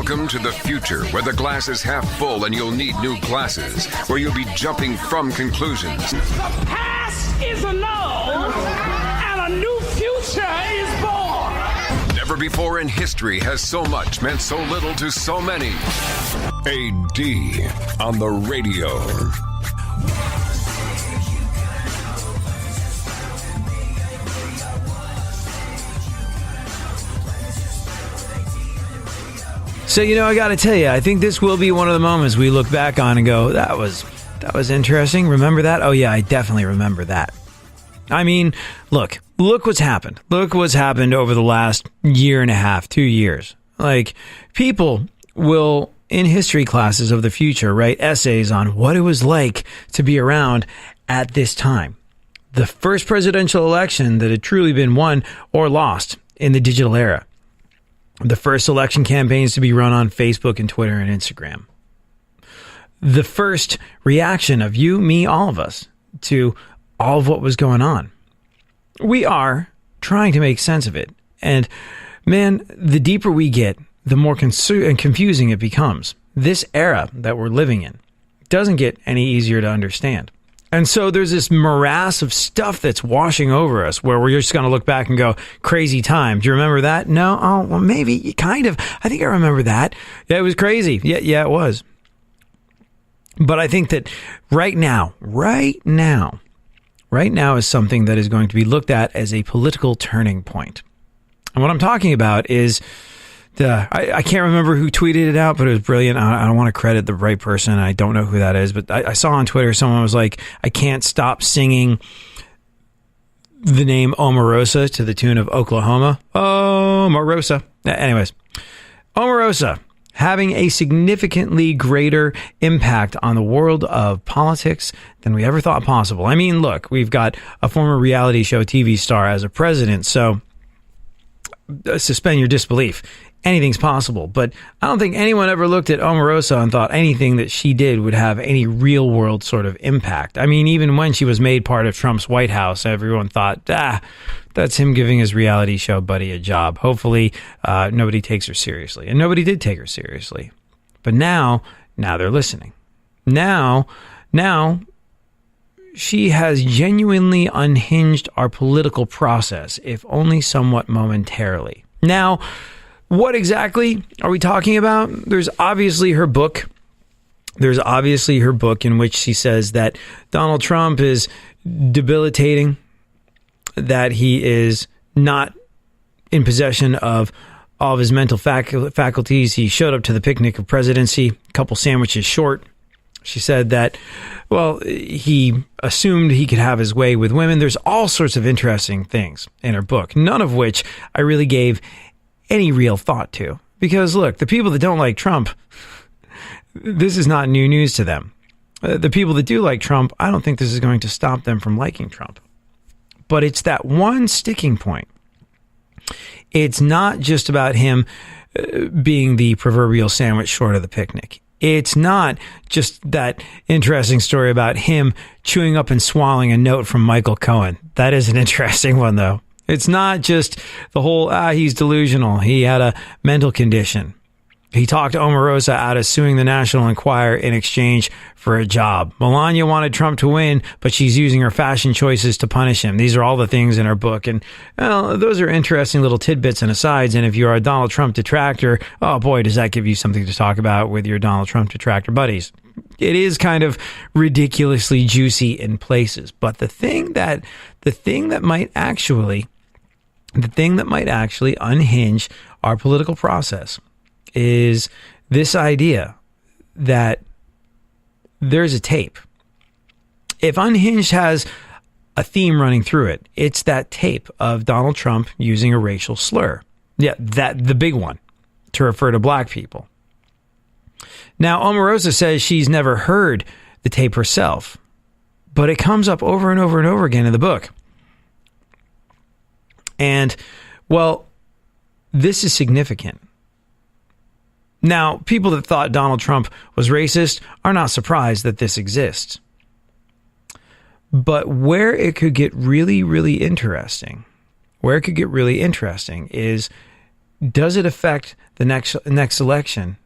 Welcome to the future, where the glass is half full and you'll need new glasses, where you'll be jumping from conclusions. The past is annulled, and a new future is born. Never before in history has so much meant so little to so many. AD on the radio. So, I got to tell you, I think this will be one of the moments we look back on and go, that was interesting. Remember that? Oh, yeah, I definitely remember that. I mean, look what's happened. Look what's happened over the last year and a half, 2 years. Like, people will, in history classes of the future, write essays on what it was like to be around at this time. The first presidential election that had truly been won or lost in the digital era. The first election campaigns to be run on Facebook and Twitter and Instagram. The first reaction of you, me, all of us to all of what was going on. We are trying to make sense of it. And man, the deeper we get, the more confusing it becomes. This era that we're living in doesn't get any easier to understand. And so there's this morass of stuff that's washing over us where we're just going to look back and go, crazy time. Do you remember that? No? Oh, well, maybe. Kind of. I think I remember that. Yeah, it was crazy. Yeah, it was. But I think that right now is something that is going to be looked at as a political turning point. And what I'm talking about is I can't remember who tweeted it out, but it was brilliant. I don't want to credit the right person. I don't know who that is, but I saw on Twitter someone was like, I can't stop singing the name Omarosa to the tune of Oklahoma. Omarosa. Anyways, Omarosa having a significantly greater impact on the world of politics than we ever thought possible. I mean, look, we've got a former reality show TV star as a president, so suspend your disbelief. Anything's possible, but I don't think anyone ever looked at Omarosa and thought anything that she did would have any real world sort of impact. I mean, even when she was made part of Trump's White House, everyone thought, that's him giving his reality show buddy a job. Hopefully, nobody takes her seriously. And nobody did take her seriously. But now they're listening. Now, she has genuinely unhinged our political process, if only somewhat momentarily. Now, what exactly are we talking about? There's obviously her book. In which she says that Donald Trump is debilitating, that he is not in possession of all of his mental faculties. He showed up to the picnic of presidency a couple sandwiches short. She said that, he assumed he could have his way with women. There's all sorts of interesting things in her book, none of which I really gave any real thought to. Because look, the people that don't like Trump, this is not new news to them. The people that do like Trump, I don't think this is going to stop them from liking Trump. But it's that one sticking point. It's not just about him being the proverbial sandwich short of the picnic. It's not just that interesting story about him chewing up and swallowing a note from Michael Cohen. That is an interesting one, though. It's not just the whole, he's delusional. He had a mental condition. He talked Omarosa out of suing the National Enquirer in exchange for a job. Melania wanted Trump to win, but she's using her fashion choices to punish him. These are all the things in her book. And those are interesting little tidbits and asides. And if you're a Donald Trump detractor, oh boy, does that give you something to talk about with your Donald Trump detractor buddies. It is kind of ridiculously juicy in places. But the thing that might actually unhinge our political process is this idea that there's a tape. If Unhinged has a theme running through it, it's that tape of Donald Trump using a racial slur. Yeah, the big one, to refer to black people. Now, Omarosa says she's never heard the tape herself, but it comes up over and over and over again in the book. And, well, this is significant. Now, people that thought Donald Trump was racist are not surprised that this exists. But where it could get really, really interesting, is does it affect the next election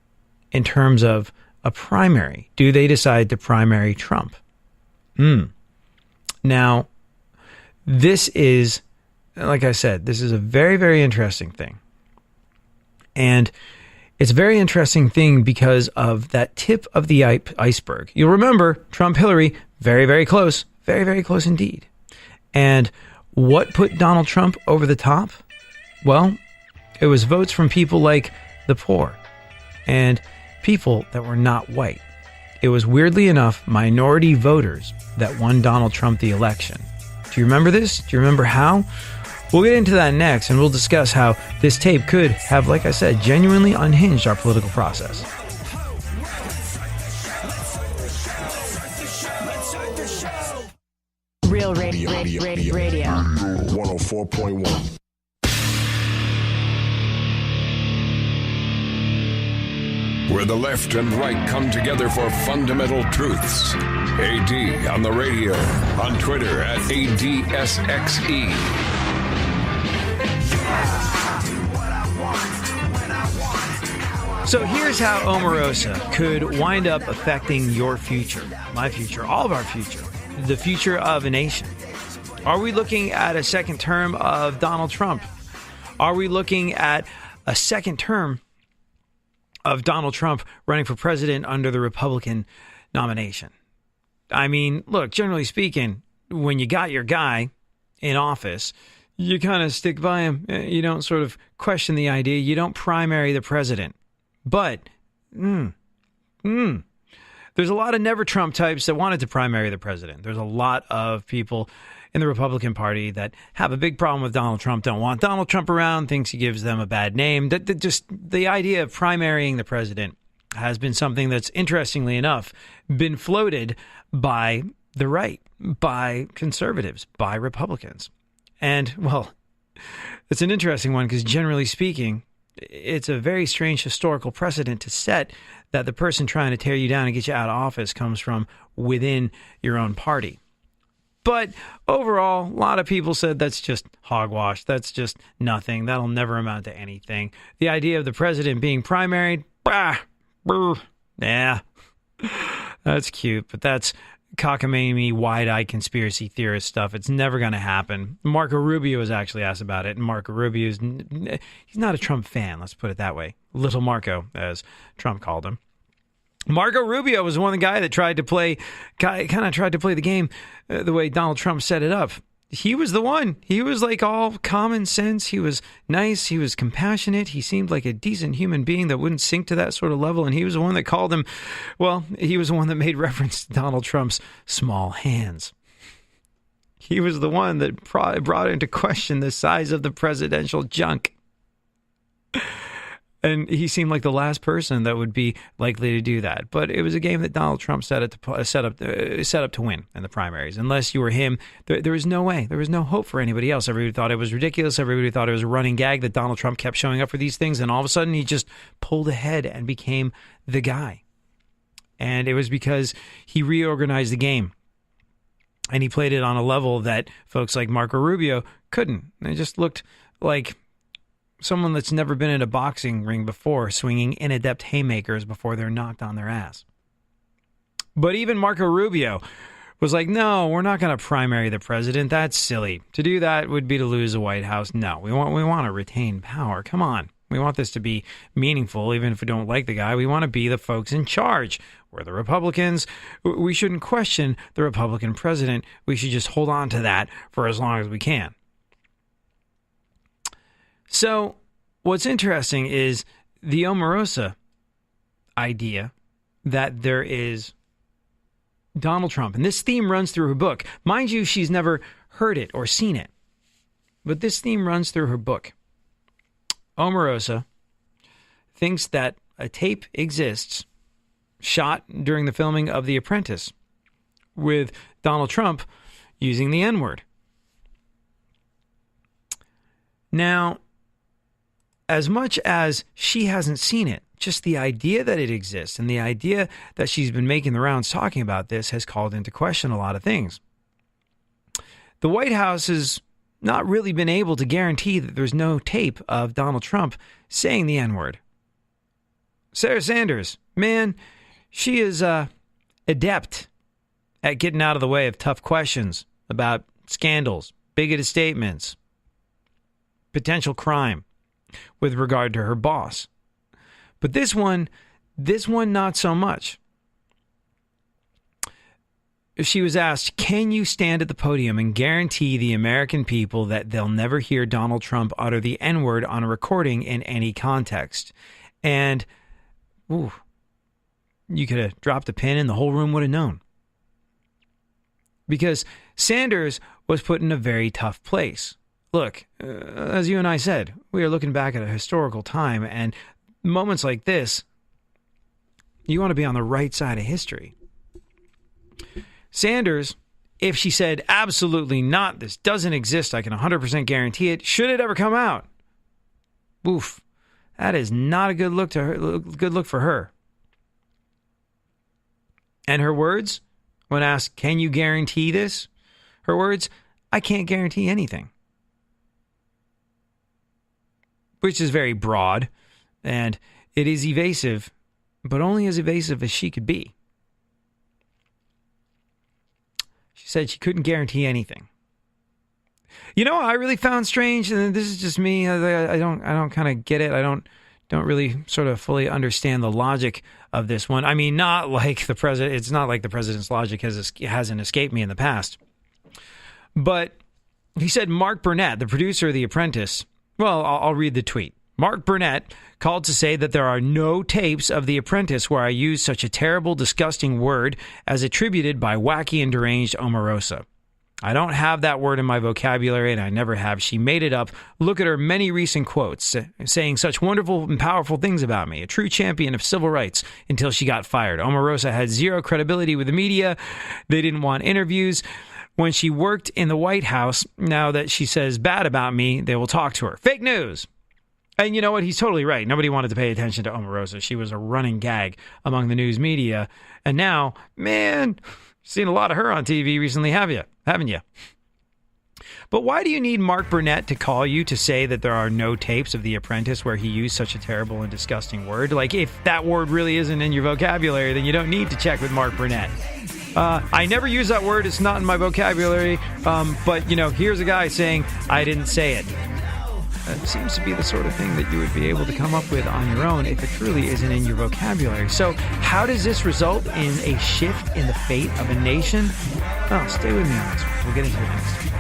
in terms of a primary? Do they decide to primary Trump? Now, this is, like I said, this is a very, very interesting thing. And it's a very interesting thing because of that tip of the iceberg. You'll remember Trump, Hillary, very, very close indeed. And what put Donald Trump over the top? Well, it was votes from people like the poor and people that were not white. It was, weirdly enough, minority voters that won Donald Trump the election. Do you remember this? Do you remember how? We'll get into that next, and we'll discuss how this tape could have, like I said, genuinely unhinged our political process. Real radio. 104.1. Where the left and right come together for fundamental truths. AD on the radio, on Twitter at ADSXE. So here's how Omarosa could wind up affecting your future, my future, all of our future, the future of a nation. Are we looking at a second term of Donald Trump? Are we looking at a second term of Donald Trump running for president under the Republican nomination? I mean, look, generally speaking, when you got your guy in office, you kind of stick by him. You don't sort of question the idea. You don't primary the president. But there's a lot of never Trump types that wanted to primary the president. There's a lot of people in the Republican Party that have a big problem with Donald Trump, don't want Donald Trump around, thinks he gives them a bad name. Just the idea of primarying the president has been something that's, interestingly enough, been floated by the right, by conservatives, by Republicans. And, well, it's an interesting one because, generally speaking, it's a very strange historical precedent to set that the person trying to tear you down and get you out of office comes from within your own party. But overall, a lot of people said that's just hogwash. That's just nothing. That'll never amount to anything. The idea of the president being primaried, yeah, that's cute, but that's cockamamie, wide-eyed conspiracy theorist stuff. It's never going to happen. Marco Rubio was actually asked about it, and Marco Rubio he's not a Trump fan, let's put it that way. Little Marco, as Trump called him. Marco Rubio was one of the guys that tried to play the game the way Donald Trump set it up. He was the one. He was like all common sense. He was nice. He was compassionate. He seemed like a decent human being that wouldn't sink to that sort of level. And he was the one that called him, well, he was the one that made reference to Donald Trump's small hands. He was the one that brought into question the size of the presidential junk. And he seemed like the last person that would be likely to do that. But it was a game that Donald Trump set up to win in the primaries. Unless you were him, there was no way. There was no hope for anybody else. Everybody thought it was ridiculous. Everybody thought it was a running gag that Donald Trump kept showing up for these things. And all of a sudden, he just pulled ahead and became the guy. And it was because he reorganized the game. And he played it on a level that folks like Marco Rubio couldn't. It just looked like someone that's never been in a boxing ring before, swinging inadept haymakers before they're knocked on their ass. But even Marco Rubio was like, no, we're not going to primary the president. That's silly. To do that would be to lose the White House. No, we want to retain power. Come on. We want this to be meaningful, even if we don't like the guy. We want to be the folks in charge. We're the Republicans. We shouldn't question the Republican president. We should just hold on to that for as long as we can. So what's interesting is the Omarosa idea that there is Donald Trump, and this theme runs through her book. Mind you, she's never heard it or seen it, but this theme runs through her book. Omarosa thinks that a tape exists shot during the filming of The Apprentice with Donald Trump using the N-word. Now, as much as she hasn't seen it, just the idea that it exists and the idea that she's been making the rounds talking about this has called into question a lot of things. The White House is not really been able to guarantee that there's no tape of Donald Trump saying the N-word. Sarah Sanders, man, she is adept at getting out of the way of tough questions about scandals, bigoted statements, potential crime with regard to her boss. But this one, not so much. She was asked, can you stand at the podium and guarantee the American people that they'll never hear Donald Trump utter the N-word on a recording in any context? And, you could have dropped a pin and the whole room would have known. Because Sanders was put in a very tough place. Look, as you and I said, we are looking back at a historical time, and moments like this, you want to be on the right side of history. Sanders, if she said, absolutely not, this doesn't exist, I can 100% guarantee it, should it ever come out? Oof, that is not a good look to her. Good look for her. And her words, when asked, can you guarantee this? Her words, I can't guarantee anything. Which is very broad, and it is evasive, but only as evasive as she could be. She said she couldn't guarantee anything. You know, I really found strange, and this is just me. I don't kind of get it. I don't really sort of fully understand the logic of this one. I mean, not like the president. It's not like the president's logic hasn't escaped me in the past. But he said Mark Burnett, the producer of The Apprentice. Well, I'll read the tweet. Mark Burnett called to say that there are no tapes of The Apprentice where I use such a terrible, disgusting word as attributed by wacky and deranged Omarosa. I don't have that word in my vocabulary, and I never have. She made it up. Look at her many recent quotes saying such wonderful and powerful things about me. A true champion of civil rights until she got fired. Omarosa had zero credibility with the media. They didn't want interviews. When she worked in the White House, now that she says bad about me, they will talk to her. Fake news. And you know what? He's totally right. Nobody wanted to pay attention to Omarosa. She was a running gag among the news media. And now, man, seen a lot of her on TV recently, haven't you? But why do you need Mark Burnett to call you to say that there are no tapes of The Apprentice where he used such a terrible and disgusting word? Like, if that word really isn't in your vocabulary, then you don't need to check with Mark Burnett. I never use that word. It's not in my vocabulary. But, you know, here's a guy saying, I didn't say it. That seems to be the sort of thing that you would be able to come up with on your own if it truly isn't in your vocabulary. So how does this result in a shift in the fate of a nation? Oh, stay with me on this one. We'll get into it next.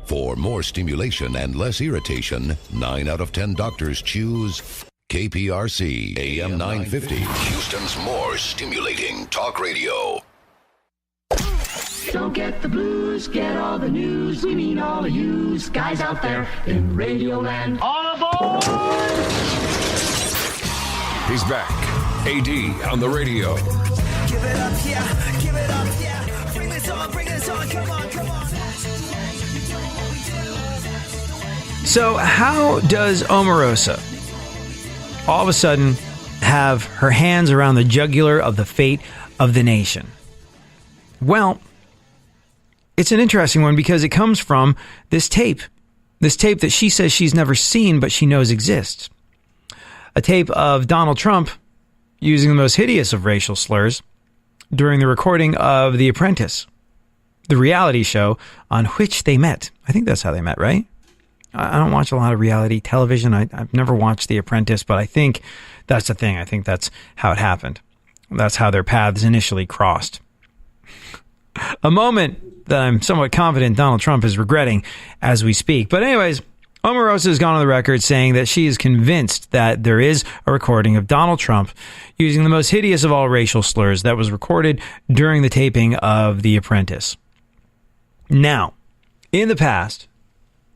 For more stimulation and less irritation, 9 out of 10 doctors choose KPRC AM 950, Houston's more stimulating talk radio. Don't get the blues, get all the news. We mean all of you guys out there in Radioland. All aboard! He's back. AD on the radio. Give it up, yeah. Give it up, yeah. Bring this on, come on, come on. So how does Omarosa all of a sudden have her hands around the jugular of the fate of the nation? Well, it's an interesting one because it comes from this tape that she says she's never seen but she knows exists. A tape of Donald Trump using the most hideous of racial slurs during the recording of The Apprentice, the reality show on which they met. I think that's how they met, right? I don't watch a lot of reality television. I've never watched The Apprentice, but I think that's the thing. I think that's how it happened. That's how their paths initially crossed. A moment that I'm somewhat confident Donald Trump is regretting as we speak. But anyways, Omarosa has gone on the record saying that she is convinced that there is a recording of Donald Trump using the most hideous of all racial slurs that was recorded during the taping of The Apprentice. Now, in the past,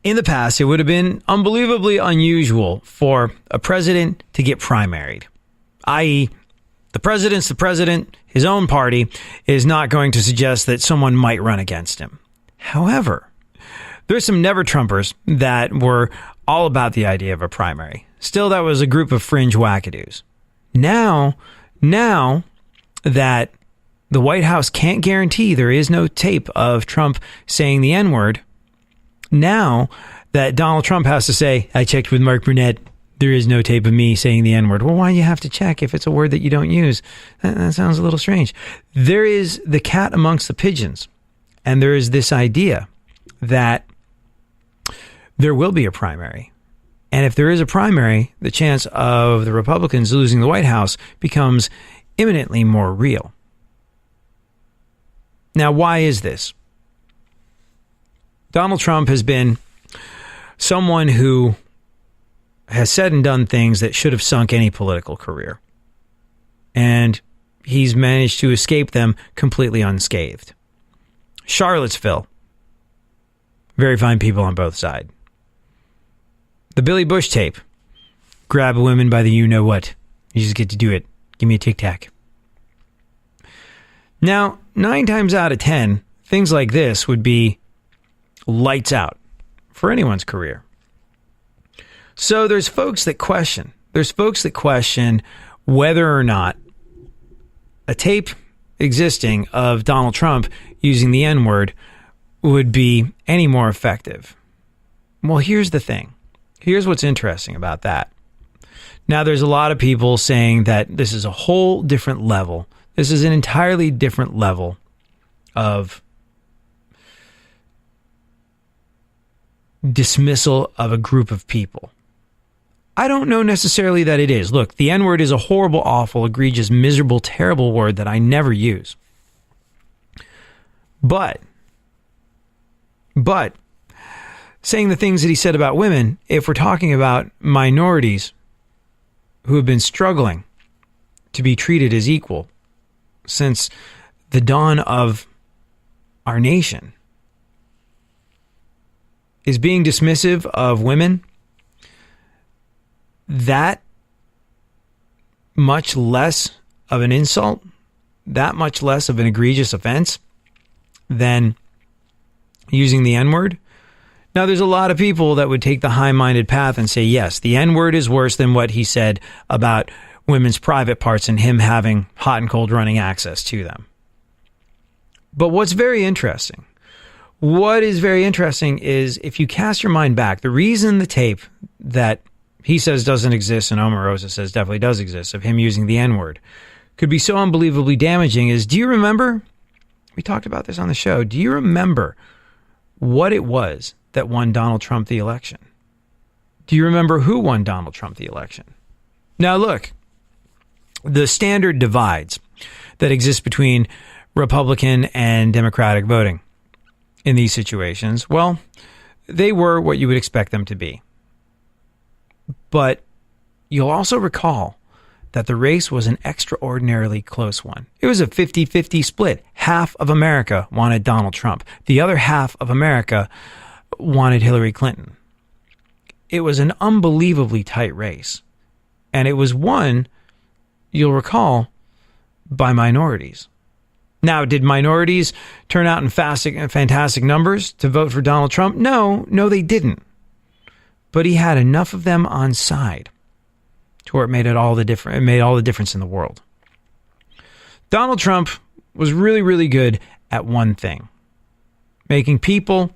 it would have been unbelievably unusual for a president to get primaried, i.e., the president's the president. His own party is not going to suggest that someone might run against him. However, there's some never-Trumpers that were all about the idea of a primary. Still, that was a group of fringe wackadoos. Now that the White House can't guarantee there is no tape of Trump saying the N-word, now that Donald Trump has to say, I checked with Mark Burnett, there is no tape of me saying the N-word. Well, why do you have to check if it's a word that you don't use? That sounds a little strange. There is the cat amongst the pigeons, and there is this idea that there will be a primary. And if there is a primary, the chance of the Republicans losing the White House becomes imminently more real. Now, why is this? Donald Trump has been someone who has said and done things that should have sunk any political career. And he's managed to escape them completely unscathed. Charlottesville, very fine people on both sides. The Billy Bush tape, grab a woman by the you-know-what. You just get to do it. Give me a tic-tac. Now, 9 times out of 10, things like this would be lights out for anyone's career. So there's folks that question. There's folks that question whether or not a tape existing of Donald Trump using the N-word would be any more effective. Well, here's the thing. Here's what's interesting about that. Now, there's a lot of people saying that this is a whole different level. This is an entirely different level of dismissal of a group of people. I don't know necessarily that it is. Look, the N-word is a horrible, awful, egregious, miserable, terrible word that I never use. But saying the things that he said about women, if we're talking about minorities who have been struggling to be treated as equal since the dawn of our nation, is being dismissive of women that much less of an insult, that much less of an egregious offense than using the N-word? Now, there's a lot of people that would take the high-minded path and say, yes, the N-word is worse than what he said about women's private parts and him having hot and cold running access to them. But what is very interesting is if you cast your mind back, the reason the tape that he says doesn't exist and Omarosa says definitely does exist of him using the N-word could be so unbelievably damaging is, do you remember, we talked about this on the show, do you remember what it was that won Donald Trump the election? Do you remember who won Donald Trump the election? Now look, the standard divides that exist between Republican and Democratic voting in these situations, well, they were what you would expect them to be. But you'll also recall that the race was an extraordinarily close one. It was a 50-50 split. Half of America wanted Donald Trump. The other half of America wanted Hillary Clinton. It was an unbelievably tight race. And it was won, you'll recall, by minorities. Now, did minorities turn out in fantastic numbers to vote for Donald Trump? No, they didn't. But he had enough of them on side to where it made all the difference in the world. Donald Trump was really, really good at one thing: making people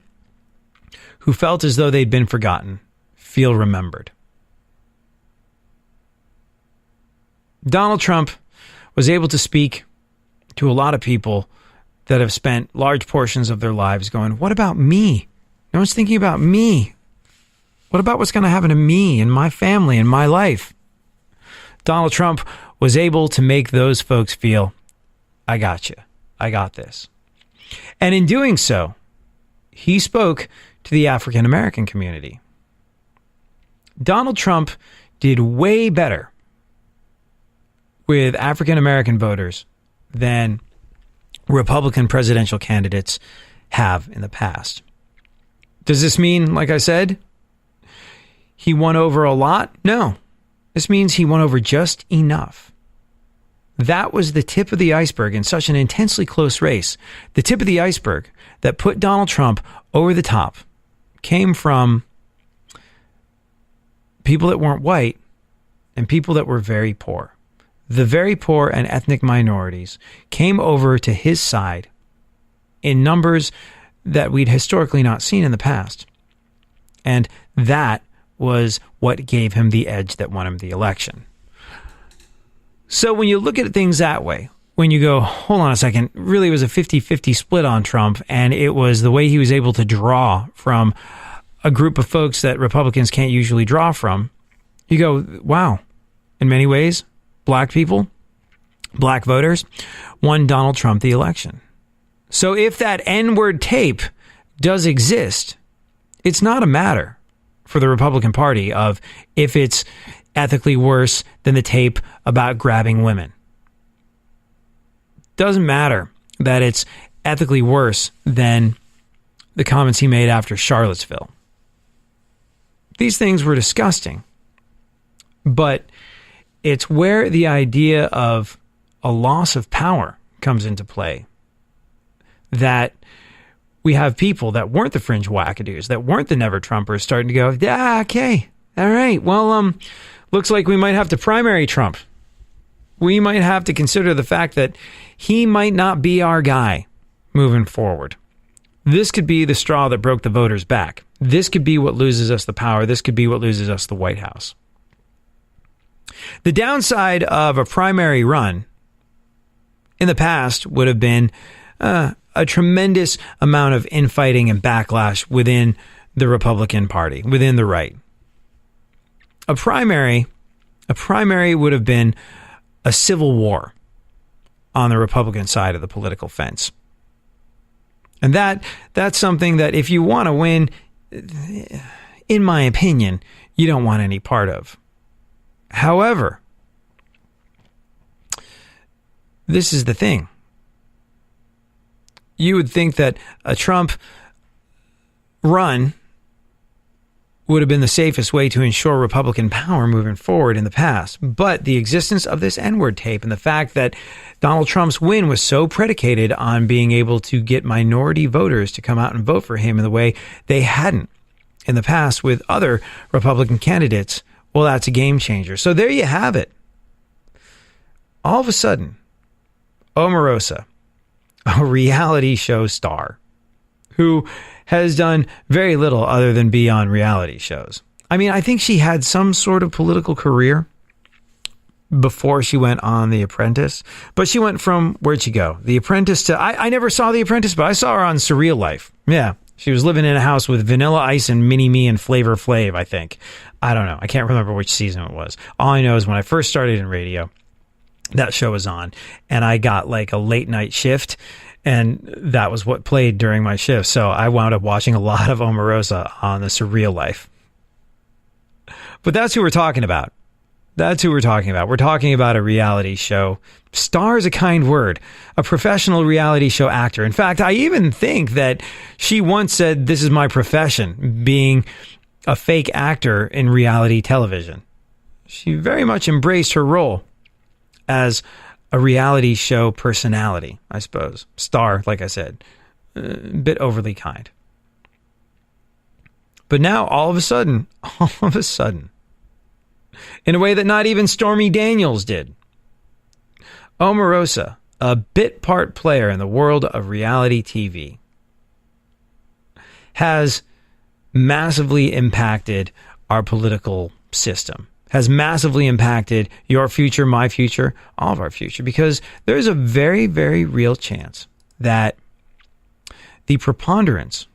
who felt as though they'd been forgotten feel remembered. Donald Trump was able to speak to a lot of people that have spent large portions of their lives going, what about me? No one's thinking about me. What about what's going to happen to me and my family and my life? Donald Trump was able to make those folks feel, I got you. I got this. And in doing so, he spoke to the African American community. Donald Trump did way better with African American voters than Republican presidential candidates have in the past. Does this mean, like I said, he won over a lot? No. This means he won over just enough. That was the tip of the iceberg in such an intensely close race. The tip of the iceberg that put Donald Trump over the top came from people that weren't white and people that were very poor. the very poor and ethnic minorities came over to his side in numbers that we'd historically not seen in the past. And that was what gave him the edge that won him the election. So when you look at things that way, when you go, hold on a second, really it was a 50-50 split on Trump, and it was the way he was able to draw from a group of folks that Republicans can't usually draw from, you go, wow, in many ways, black people, black voters, won Donald Trump the election. So if that N-word tape does exist, it's not a matter for the Republican Party of if it's ethically worse than the tape about grabbing women. Doesn't matter that it's ethically worse than the comments he made after Charlottesville. These things were disgusting. But it's where the idea of a loss of power comes into play. That we have people that weren't the fringe wackadoos, that weren't the never Trumpers, starting to go, yeah, okay, all right, well, looks like we might have to primary Trump. We might have to consider the fact that he might not be our guy moving forward. This could be the straw that broke the voters' back. This could be what loses us the power. This could be what loses us the White House. The downside of a primary run in the past would have been a tremendous amount of infighting and backlash within the Republican Party, within the right. A primary would have been a civil war on the Republican side of the political fence. And that's something that if you want to win, in my opinion, you don't want any part of. However, this is the thing. You would think that a Trump run would have been the safest way to ensure Republican power moving forward in the past. But the existence of this N-word tape and the fact that Donald Trump's win was so predicated on being able to get minority voters to come out and vote for him in the way they hadn't in the past with other Republican candidates, well, that's a game changer. So there you have it. All of a sudden, Omarosa, a reality show star who has done very little other than be on reality shows. I mean, I think she had some sort of political career before she went on The Apprentice, but she went from, where'd she go? The Apprentice to, I never saw The Apprentice, but I saw her on Surreal Life. Yeah, she was living in a house with Vanilla Ice and Mini-Me and Flavor Flav, I think. I don't know. I can't remember which season it was. All I know is when I first started in radio, that show was on, and I got like a late night shift, and that was what played during my shift. So I wound up watching a lot of Omarosa on the Surreal Life. But that's who we're talking about. That's who we're talking about. We're talking about a reality show. Star is a kind word. A professional reality show actor. In fact, I even think that she once said, "This is my profession," being a fake actor in reality television. She very much embraced her role as a reality show personality, I suppose. Star, like I said, a bit overly kind. But now, all of a sudden, in a way that not even Stormy Daniels did, Omarosa, a bit part player in the world of reality TV, has massively impacted our political system, has massively impacted your future, my future, all of our future, because there's a very, very real chance that the preponderance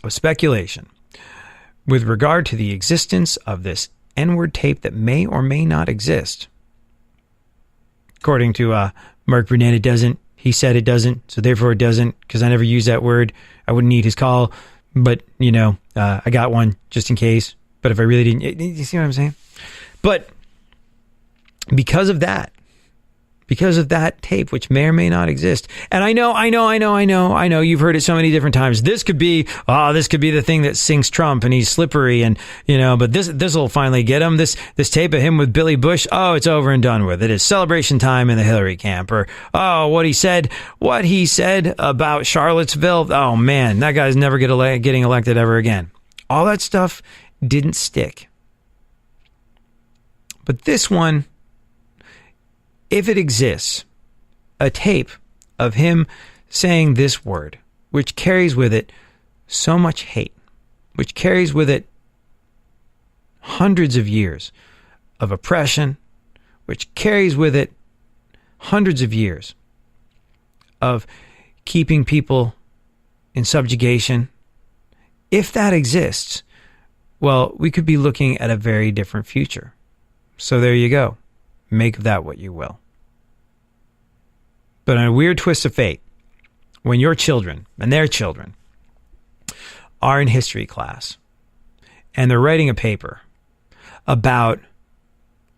of speculation with regard to the existence of this N-word tape that may or may not exist, according to Mark Burnett, it doesn't. He said it doesn't, so therefore it doesn't, because I never use that word. I wouldn't need his call, but, I got one just in case. But if I really didn't, you see what I'm saying? But because of that tape, which may or may not exist, and I know, you've heard it so many different times. This could be the thing that sinks Trump, and he's slippery, and but this will finally get him. This tape of him with Billy Bush, oh, it's over and done with. It is celebration time in the Hillary camp, or what he said about Charlottesville. Oh man, that guy's never getting elected ever again. All that stuff didn't stick. But this one if it exists, a tape of him saying this word, which carries with it so much hate, which carries with it hundreds of years of oppression, which carries with it hundreds of years of keeping people in subjugation. If that exists, well, we could be looking at a very different future. So there you go. Make of that what you will. But in a weird twist of fate, when your children and their children are in history class and they're writing a paper about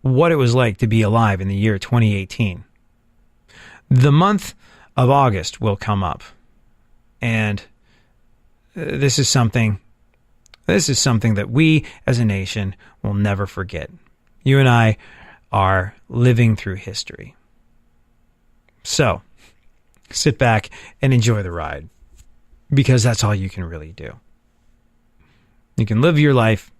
what it was like to be alive in the year 2018, the month of August will come up. And this is something that we as a nation will never forget. You and I are living through history. So, sit back and enjoy the ride, because that's all you can really do. You can live your life.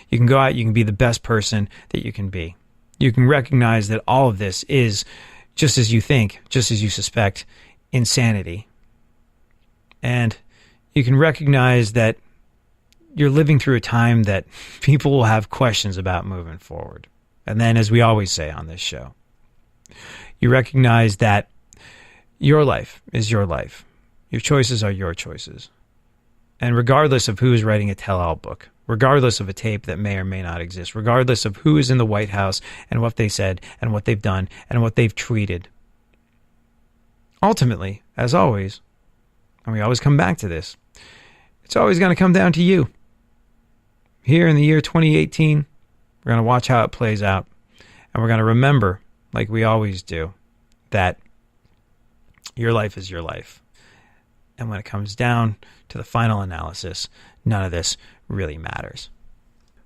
You can go out. You can be the best person that you can be. You can recognize that all of this is, just as you think, just as you suspect, insanity. And you can recognize that you're living through a time that people will have questions about moving forward. And then, as we always say on this show, you recognize that your life is your life. Your choices are your choices. And regardless of who is writing a tell-all book, regardless of a tape that may or may not exist, regardless of who is in the White House and what they said and what they've done and what they've tweeted, ultimately, as always, and we always come back to this, it's always going to come down to you. Here in the year 2018, we're going to watch how it plays out. And we're going to remember, like we always do, that your life is your life. And when it comes down to the final analysis, none of this really matters.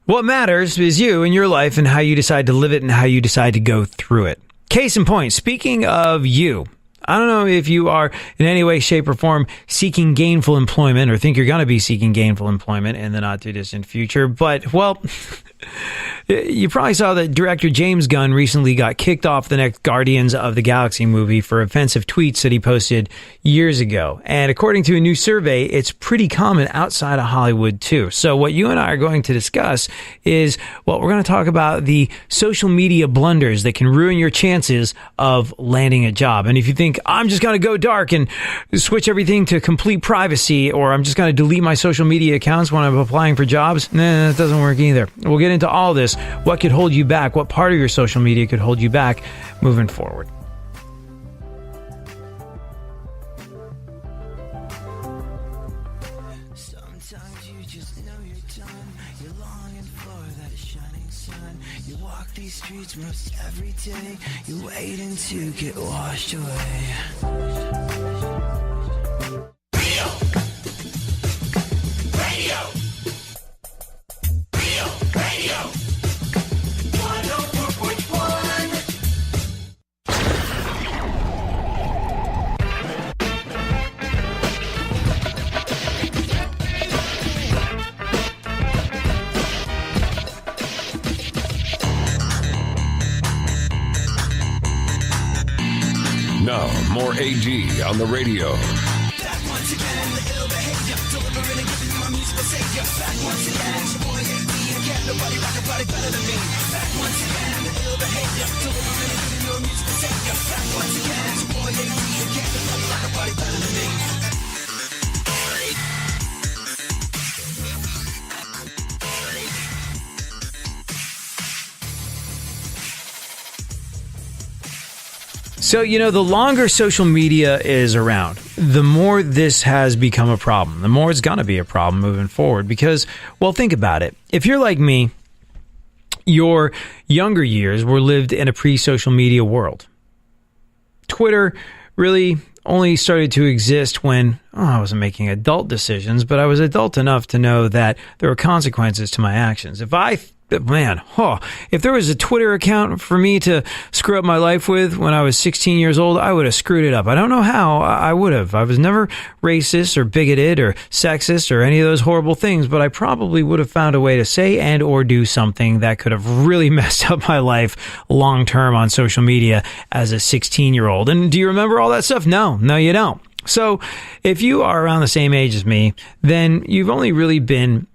What matters is you and your life and how you decide to live it and how you decide to go through it. Case in point, speaking of you, I don't know if you are in any way, shape, or form seeking gainful employment or think you're going to be seeking gainful employment in the not too distant future, but, well, you probably saw that director James Gunn recently got kicked off the next Guardians of the Galaxy movie for offensive tweets that he posted years ago. And according to a new survey, it's pretty common outside of Hollywood too. So what you and I are going to discuss is, well, we're going to talk about the social media blunders that can ruin your chances of landing a job. And if you think, I'm just going to go dark and switch everything to complete privacy, or I'm just going to delete my social media accounts when I'm applying for jobs, nah, that doesn't work either. We'll get into all this. What could hold you back? What part of your social media could hold you back moving forward? Sometimes you just know you're done. You're longing for that shining sun. You walk these streets most every day. You're waiting to get washed away. Now, more AD on the radio. Back once again, the ill behavior, delivering and giving you my musical savior. Back once again, it's your boy AD, and can't nobody rock a body better than me. Back once again, the ill behavior, delivering and giving you a musical savior. Back once again, it's your boy AD, and can't nobody rock a body better than me. So, the longer social media is around, the more this has become a problem. The more it's going to be a problem moving forward because, well, think about it. If you're like me, your younger years were lived in a pre-social media world. Twitter really only started to exist when I wasn't making adult decisions, but I was adult enough to know that there were consequences to my actions. If I Man, if there was a Twitter account for me to screw up my life with when I was 16 years old, I would have screwed it up. I don't know how. I would have. I was never racist or bigoted or sexist or any of those horrible things, but I probably would have found a way to say and or do something that could have really messed up my life long term on social media as a 16-year-old. And do you remember all that stuff? No, you don't. So if you are around the same age as me, then you've only really been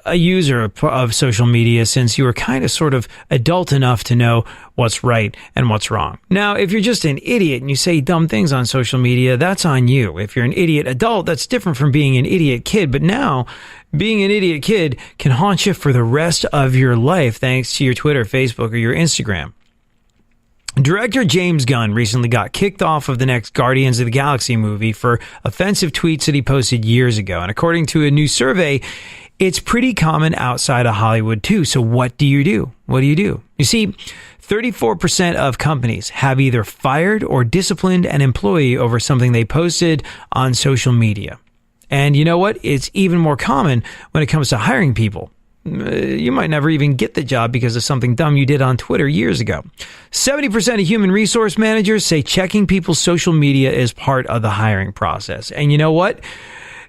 a user of social media since you were kind of sort of adult enough to know what's right and what's wrong. Now, if you're just an idiot and you say dumb things on social media, that's on you. If you're an idiot adult, that's different from being an idiot kid. But now, being an idiot kid can haunt you for the rest of your life thanks to your Twitter, Facebook, or your Instagram. Director James Gunn recently got kicked off of the next Guardians of the Galaxy movie for offensive tweets that he posted years ago. And according to a new survey, it's pretty common outside of Hollywood too. So what do you do? You see, 34% of companies have either fired or disciplined an employee over something they posted on social media. And you know what? It's even more common when it comes to hiring people. You might never even get the job because of something dumb you did on Twitter years ago. 70% of human resource managers say checking people's social media is part of the hiring process. And you know what?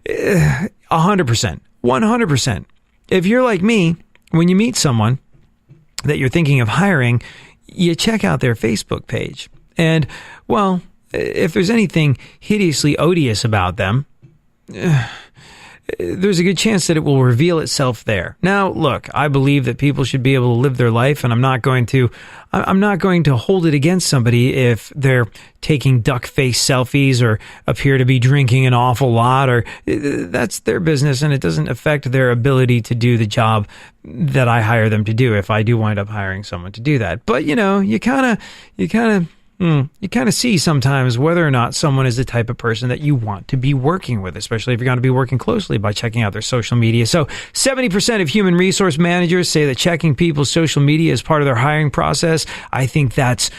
100%. 100%. If you're like me, when you meet someone that you're thinking of hiring, you check out their Facebook page. And, well, if there's anything hideously odious about them, there's a good chance that it will reveal itself there. Now, look, I believe that people should be able to live their life, and I'm not going to hold it against somebody if they're taking duck face selfies or appear to be drinking an awful lot, or that's their business, and it doesn't affect their ability to do the job that I hire them to do if I do wind up hiring someone to do that. But, you kind of see sometimes whether or not someone is the type of person that you want to be working with, especially if you're going to be working closely by checking out their social media. So 70% of human resource managers say that checking people's social media is part of their hiring process. I think that's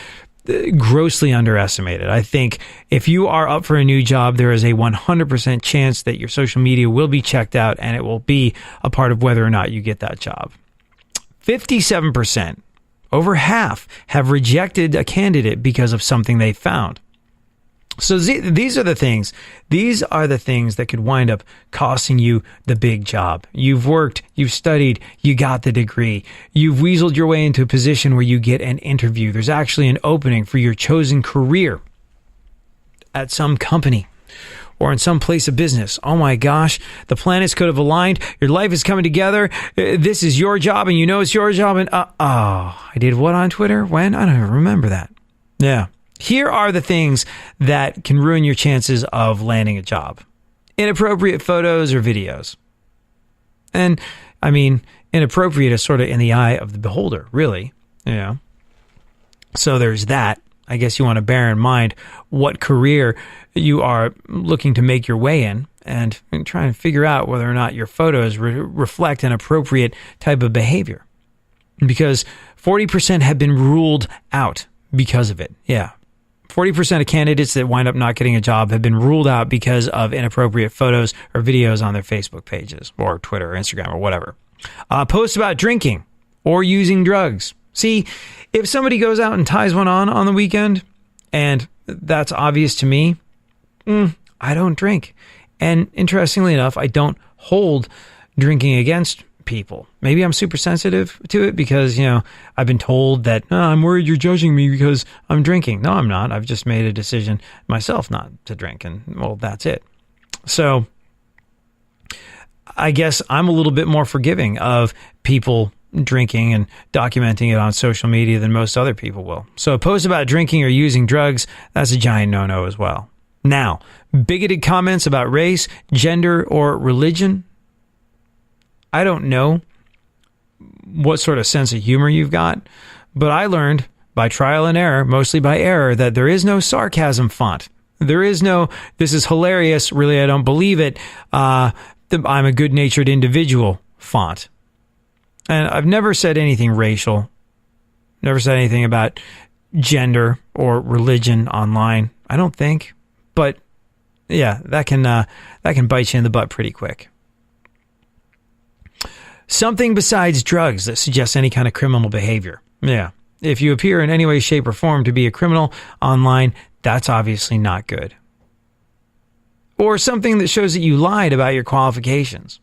grossly underestimated. I think if you are up for a new job, there is a 100% chance that your social media will be checked out and it will be a part of whether or not you get that job. 57%. Over half have rejected a candidate because of something they found. So these are the things. These are the things that could wind up costing you the big job. You've worked, you've studied, you got the degree. You've weaseled your way into a position where you get an interview. There's actually an opening for your chosen career at some company or in some place of business. Oh my gosh, the planets could have aligned. Your life is coming together. This is your job and you know it's your job. And I did what on Twitter? When? I don't even remember that. Yeah. Here are the things that can ruin your chances of landing a job. Inappropriate photos or videos. And I mean, inappropriate is sort of in the eye of the beholder, really. So there's that. I guess you want to bear in mind what career you are looking to make your way in and try and figure out whether or not your photos reflect an appropriate type of behavior. Because 40% have been ruled out because of it. Yeah. 40% of candidates that wind up not getting a job have been ruled out because of inappropriate photos or videos on their Facebook pages or Twitter or Instagram or whatever. Posts about drinking or using drugs. See, if somebody goes out and ties one on the weekend, and that's obvious to me, I don't drink. And interestingly enough, I don't hold drinking against people. Maybe I'm super sensitive to it because, I've been told that I'm worried you're judging me because I'm drinking. No, I'm not. I've just made a decision myself not to drink. And, well, that's it. So I guess I'm a little bit more forgiving of people drinking and documenting it on social media than most other people will. So a post about drinking or using drugs, that's a giant no-no as well. Now, bigoted comments about race, gender, or religion. I don't know what sort of sense of humor you've got, but I learned by trial and error, mostly by error, that there is no sarcasm font. There is no, this is hilarious, really I don't believe it, I'm a good-natured individual font. And I've never said anything racial, never said anything about gender or religion online, I don't think. But yeah, that can bite you in the butt pretty quick. Something besides drugs that suggests any kind of criminal behavior. Yeah. If you appear in any way, shape, or form to be a criminal online, that's obviously not good. Or something that shows that you lied about your qualifications.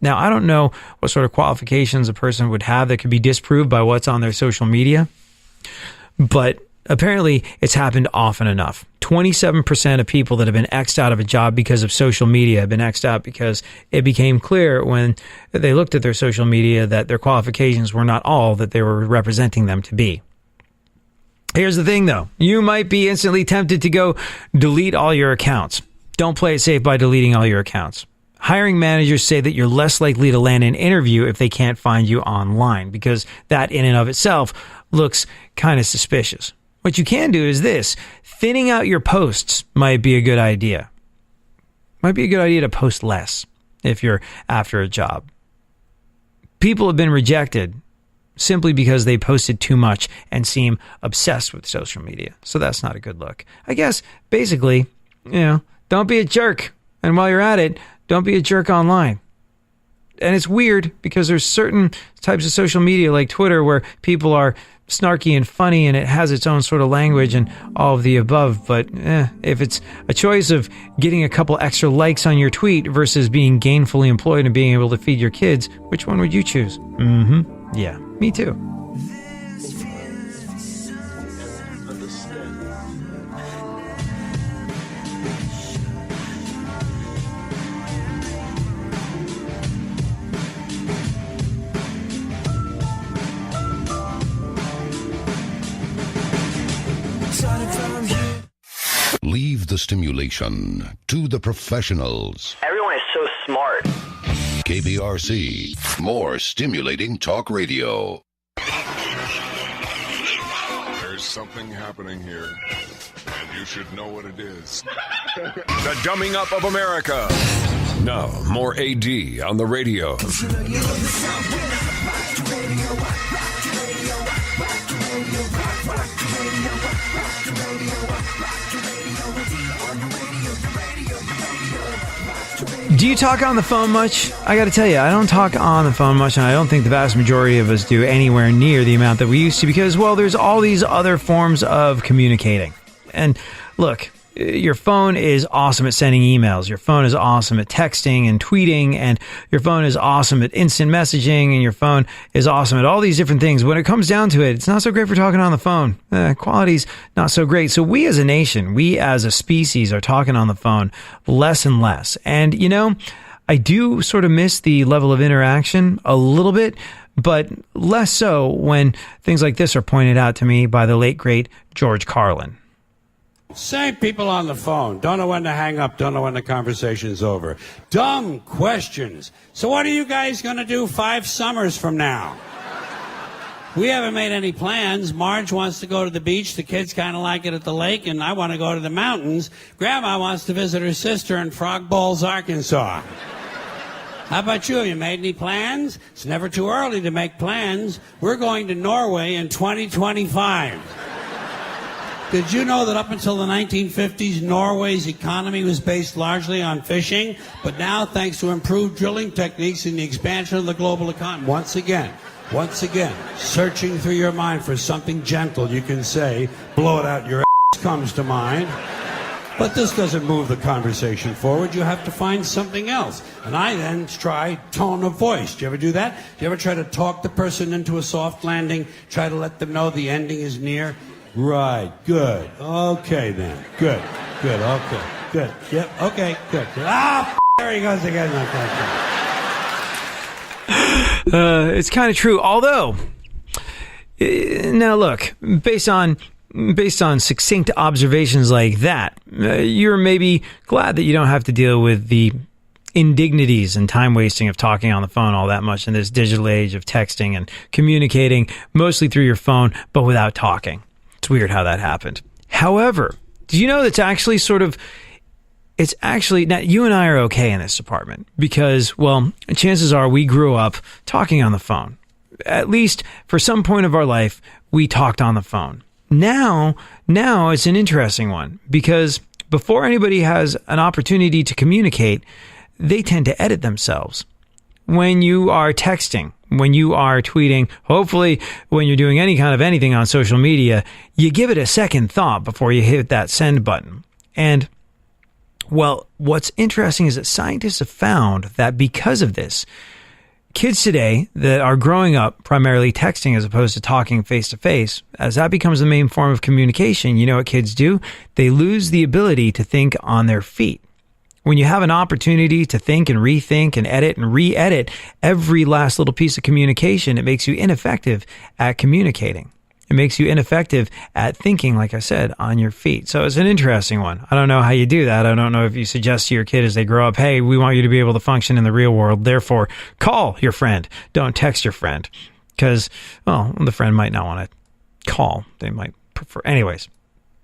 Now, I don't know what sort of qualifications a person would have that could be disproved by what's on their social media, but apparently it's happened often enough. 27% of people that have been X'd out of a job because of social media have been X'd out because it became clear when they looked at their social media that their qualifications were not all that they were representing them to be. Here's the thing, though. You might be instantly tempted to go delete all your accounts. Don't play it safe by deleting all your accounts. Hiring managers say that you're less likely to land an interview if they can't find you online, because that in and of itself looks kind of suspicious. What you can do is this. Thinning out your posts might be a good idea. Might be a good idea to post less if you're after a job. People have been rejected simply because they posted too much and seem obsessed with social media. So that's not a good look. I guess, basically, don't be a jerk. And while you're at it, don't be a jerk online. And it's weird because there's certain types of social media like Twitter where people are snarky and funny and it has its own sort of language and all of the above. But if it's a choice of getting a couple extra likes on your tweet versus being gainfully employed and being able to feed your kids, which one would you choose? Yeah, me too. Leave the stimulation to the professionals. Everyone is so smart. KPRC, more stimulating talk radio. There's something happening here, and you should know what it is. The dumbing up of America. Now, more AD on the radio. Do you talk on the phone much? I got to tell you, I don't talk on the phone much, and I don't think the vast majority of us do anywhere near the amount that we used to because, well, there's all these other forms of communicating. And look, your phone is awesome at sending emails. Your phone is awesome at texting and tweeting, and your phone is awesome at instant messaging, and your phone is awesome at all these different things. When it comes down to it, it's not so great for talking on the phone. Quality's not so great. So we as a nation, we as a species are talking on the phone less and less. And, I do sort of miss the level of interaction a little bit, but less so when things like this are pointed out to me by the late, great George Carlin. Same people on the phone. Don't know when to hang up. Don't know when the conversation's over. Dumb questions. So what are you guys going to do 5 summers from now? We haven't made any plans. Marge wants to go to the beach. The kids kind of like it at the lake, and I want to go to the mountains. Grandma wants to visit her sister in Frog Balls, Arkansas. How about you? Have you made any plans? It's never too early to make plans. We're going to Norway in 2025. Did you know that up until the 1950s, Norway's economy was based largely on fishing? But now, thanks to improved drilling techniques and the expansion of the global economy, once again, searching through your mind for something gentle you can say, blow it out your ass comes to mind. But this doesn't move the conversation forward. You have to find something else. And I then try tone of voice. Do you ever do that? Do you ever try to talk the person into a soft landing? Try to let them know the ending is near? Right, good. Okay, then. Good, okay, good. Yep, okay, good. There he goes again. It's kind of true. Although, now look, based on succinct observations like that, you're maybe glad that you don't have to deal with the indignities and time wasting of talking on the phone all that much in this digital age of texting and communicating mostly through your phone, but without talking. It's weird how that happened. However, do you know that's actually now you and I are okay in this department because, well, chances are we grew up talking on the phone. At least for some point of our life, we talked on the phone. Now it's an interesting one because before anybody has an opportunity to communicate, they tend to edit themselves. when you are texting, when you are tweeting, hopefully when you're doing any kind of anything on social media, you give it a second thought before you hit that send button. And, well, what's interesting is that scientists have found that because of this, kids today that are growing up primarily texting as opposed to talking face-to-face, as that becomes the main form of communication, you know what kids do? They lose the ability to think on their feet. When you have an opportunity to think and rethink and edit and re-edit every last little piece of communication, it makes you ineffective at communicating. It makes you ineffective at thinking, like I said, on your feet. So it's an interesting one. I don't know how you do that. I don't know if you suggest to your kid as they grow up, hey, we want you to be able to function in the real world. Therefore, call your friend. Don't text your friend. Because, well, the friend might not want to call. They might prefer. Anyways.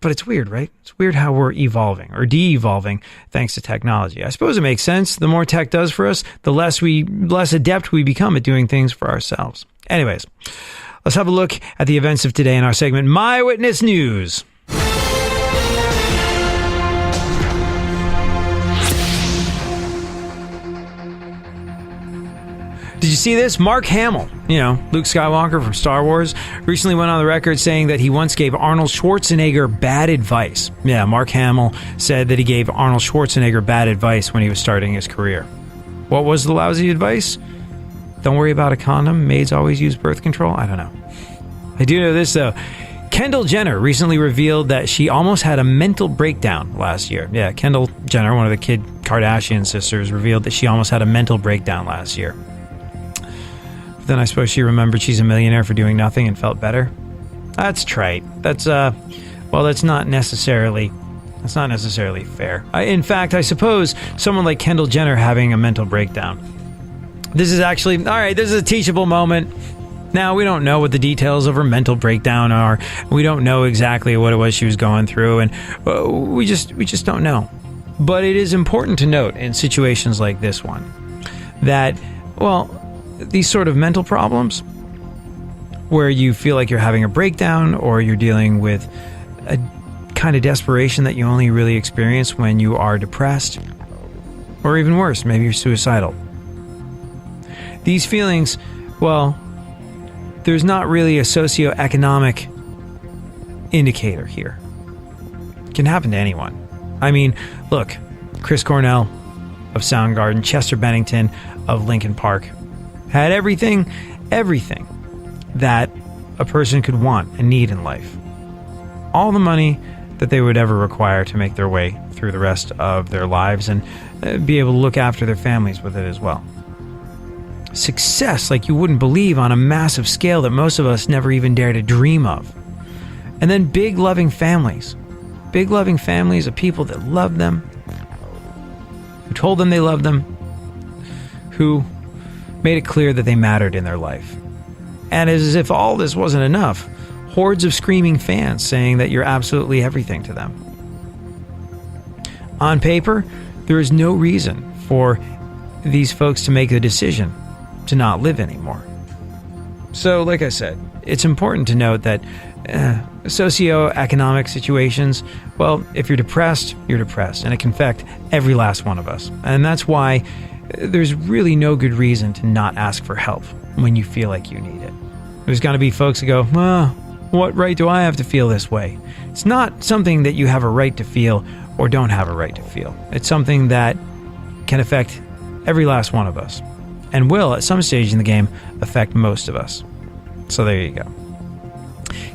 But it's weird, right? It's weird how we're evolving or de-evolving thanks to technology. I suppose it makes sense. The more tech does for us, the less adept we become at doing things for ourselves. Anyways, let's have a look at the events of today in our segment, My Witness News. Did you see this? Mark Hamill, Luke Skywalker from Star Wars, recently went on the record saying that he once gave Arnold Schwarzenegger bad advice. Yeah, Mark Hamill said that he gave Arnold Schwarzenegger bad advice when he was starting his career. What was the lousy advice? Don't worry about a condom. Maids always use birth control. I don't know. I do know this, though. Kendall Jenner recently revealed that she almost had a mental breakdown last year. Yeah, Kendall Jenner, one of the Kid Kardashian sisters, revealed that she almost had a mental breakdown last year. Then I suppose she remembered she's a millionaire for doing nothing and felt better. That's trite. That's not necessarily fair. In fact, I suppose someone like Kendall Jenner having a mental breakdown. This is actually, all right, this is a teachable moment. Now, we don't know what the details of her mental breakdown are. We don't know exactly what it was she was going through, and we just don't know. But it is important to note in situations like this one that, well, these sort of mental problems where you feel like you're having a breakdown or you're dealing with a kind of desperation that you only really experience when you are depressed, or even worse, maybe you're suicidal. These feelings, well, there's not really a socioeconomic indicator here. It can happen to anyone. I mean, look, Chris Cornell of Soundgarden, Chester Bennington of Linkin Park, had everything that a person could want and need in life. All the money that they would ever require to make their way through the rest of their lives and be able to look after their families with it as well. Success like you wouldn't believe on a massive scale that most of us never even dare to dream of. And then big loving families of people that love them, who told them they loved them, who made it clear that they mattered in their life. And as if all this wasn't enough, hordes of screaming fans saying that you're absolutely everything to them. On paper, there is no reason for these folks to make the decision to not live anymore. So, like I said, it's important to note that socioeconomic situations, well, if you're depressed, and it can affect every last one of us. And that's why there's really no good reason to not ask for help when you feel like you need it. There's going to be folks that go, well, what right do I have to feel this way? It's not something that you have a right to feel or don't have a right to feel. It's something that can affect every last one of us and will, at some stage in the game, affect most of us. So there you go.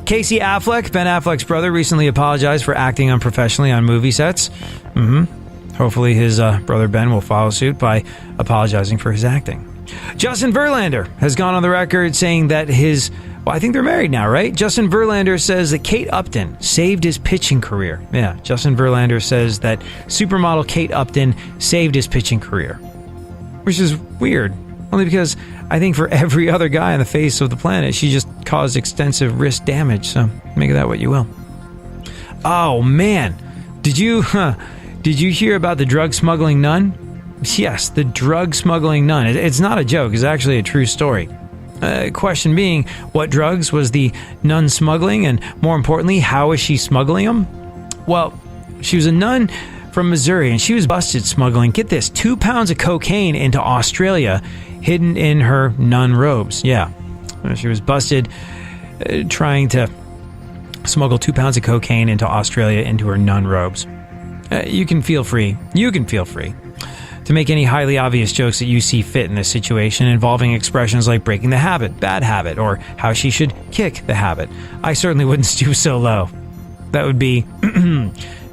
Casey Affleck, Ben Affleck's brother, recently apologized for acting unprofessionally on movie sets. Hopefully his brother Ben will follow suit by apologizing for his acting. Justin Verlander has gone on the record saying that I think they're married now, right? Justin Verlander says that Kate Upton saved his pitching career. Yeah, Justin Verlander says that supermodel Kate Upton saved his pitching career. Which is weird, only because I think for every other guy on the face of the planet, she just caused extensive wrist damage, so make of that what you will. Oh, man. Did you hear about the drug smuggling nun? Yes, the drug smuggling nun. It's not a joke. It's actually a true story. Question being, what drugs was the nun smuggling? And more importantly, how is she smuggling them? Well, she was a nun from Missouri, and she was busted smuggling, get this, 2 pounds of cocaine into Australia, hidden in her nun robes. Yeah, she was busted trying to smuggle 2 pounds of cocaine into Australia into her nun robes. You can feel free to make any highly obvious jokes that you see fit in this situation involving expressions like breaking the habit, bad habit, or how she should kick the habit. I certainly wouldn't stoop so low. That would be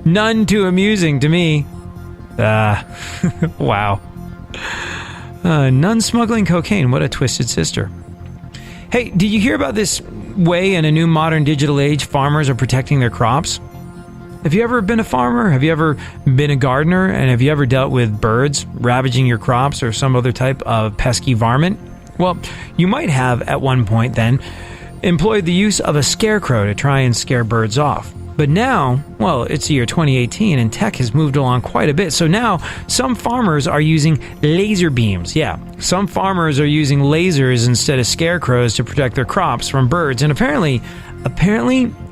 none too amusing to me. Wow. Nun smuggling cocaine, what a twisted sister. Hey, did you hear about this way in a new modern digital age farmers are protecting their crops? Have you ever been a farmer? Have you ever been a gardener? And have you ever dealt with birds ravaging your crops or some other type of pesky varmint? Well, you might have at one point then employed the use of a scarecrow to try and scare birds off. But now, well, it's the year 2018 and tech has moved along quite a bit. So now some farmers are using laser beams. Yeah, some farmers are using lasers instead of scarecrows to protect their crops from birds. And apparently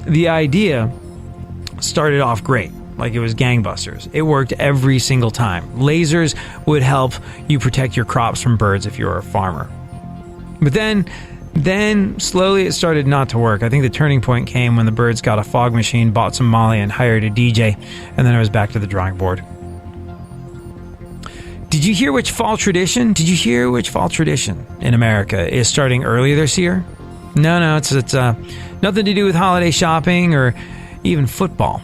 the idea started off great, like it was gangbusters. It worked every single time. Lasers would help you protect your crops from birds if you're a farmer. But then slowly it started not to work. I think the turning point came when the birds got a fog machine, bought some Molly, and hired a DJ, and then I was back to the drawing board. Did you hear which fall tradition in America is starting earlier this year? No, it's nothing to do with holiday shopping or even football.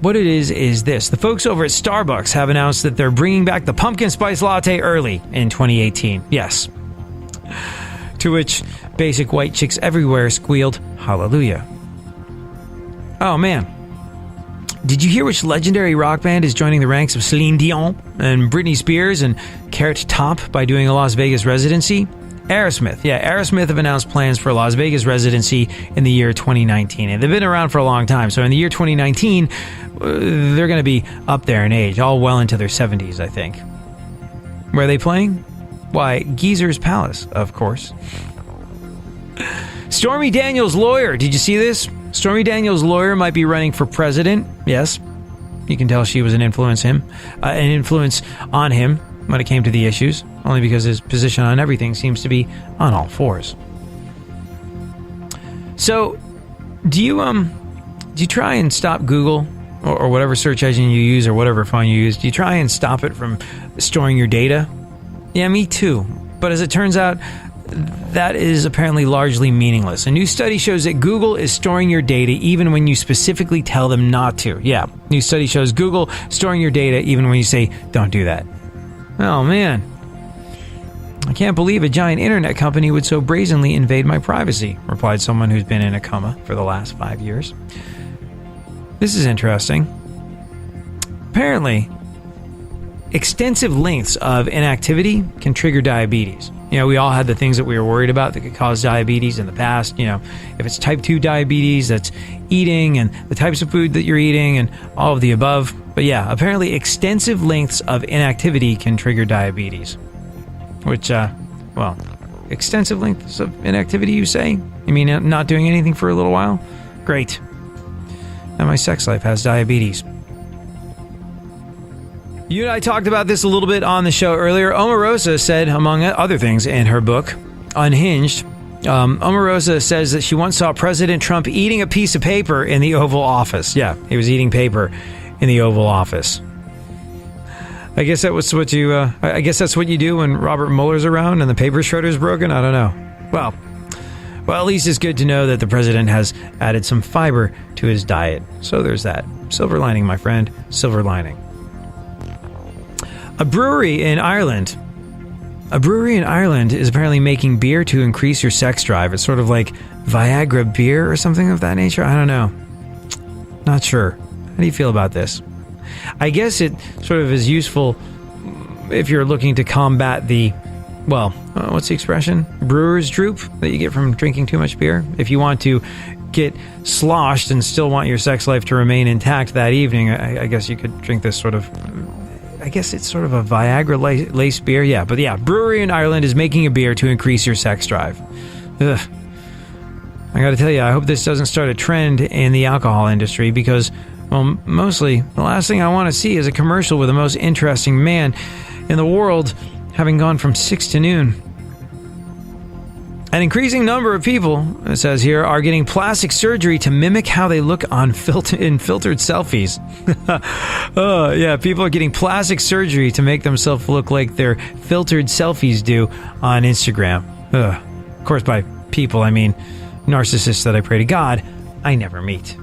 What it is this. The folks over at Starbucks have announced that they're bringing back the pumpkin spice latte early in 2018. Yes. To which basic white chicks everywhere squealed, hallelujah. Oh man. Did you hear which legendary rock band is joining the ranks of Celine Dion and Britney Spears and Carrot Top by doing a Las Vegas residency? Aerosmith. Yeah, Aerosmith have announced plans for a Las Vegas residency in the year 2019. And they've been around for a long time. So in the year 2019, they're going to be up there in age, all well into their 70s, I think. Where are they playing? Why, Geezer's Palace, of course. Stormy Daniels' lawyer. Did you see this? Stormy Daniels' lawyer might be running for president. Yes. You can tell she was an influence on him when it came to the issues, only because his position on everything seems to be on all fours. So, do you try and stop Google or whatever search engine you use or whatever phone you use? Do you try and stop it from storing your data? Yeah, me too. But as it turns out, that is apparently largely meaningless. A new study shows that Google is storing your data even when you specifically tell them not to. Yeah, new study shows Google storing your data even when you say, don't do that. Oh man. I can't believe a giant internet company would so brazenly invade my privacy, replied someone who's been in a coma for the last 5 years. This is interesting. Apparently, extensive lengths of inactivity can trigger diabetes. You know, we all had the things that we were worried about that could cause diabetes in the past. You know, if it's type 2 diabetes, that's eating and the types of food that you're eating and all of the above. But yeah, apparently extensive lengths of inactivity can trigger diabetes. Which, extensive lengths of inactivity, you say? You mean not doing anything for a little while? Great. Now my sex life has diabetes. You and I talked about this a little bit on the show earlier. Omarosa said, among other things in her book, Unhinged, Omarosa says that she once saw President Trump eating a piece of paper in the Oval Office. Yeah, he was eating paper in the Oval Office. I guess that was what you. I guess that's what you do when Robert Mueller's around and the paper shredder's broken. I don't know. Well, at least it's good to know that the president has added some fiber to his diet. So there's that. Silver lining, my friend. Silver lining. A brewery in Ireland is apparently making beer to increase your sex drive. It's sort of like Viagra beer or something of that nature. I don't know. Not sure. How do you feel about this? I guess it sort of is useful if you're looking to combat the, what's the expression? Brewer's droop that you get from drinking too much beer. If you want to get sloshed and still want your sex life to remain intact that evening, I guess you could drink this sort of... I guess it's sort of a Viagra lace beer. Yeah, but yeah, brewery in Ireland is making a beer to increase your sex drive. Ugh. I gotta tell you, I hope this doesn't start a trend in the alcohol industry because Well, mostly, the last thing I want to see is a commercial with the most interesting man in the world having gone from 6 to noon. An increasing number of people, it says here, are getting plastic surgery to mimic how they look on filtered selfies. People are getting plastic surgery to make themselves look like their filtered selfies do on Instagram. Of course, by people, I mean narcissists that I pray to God I never meet.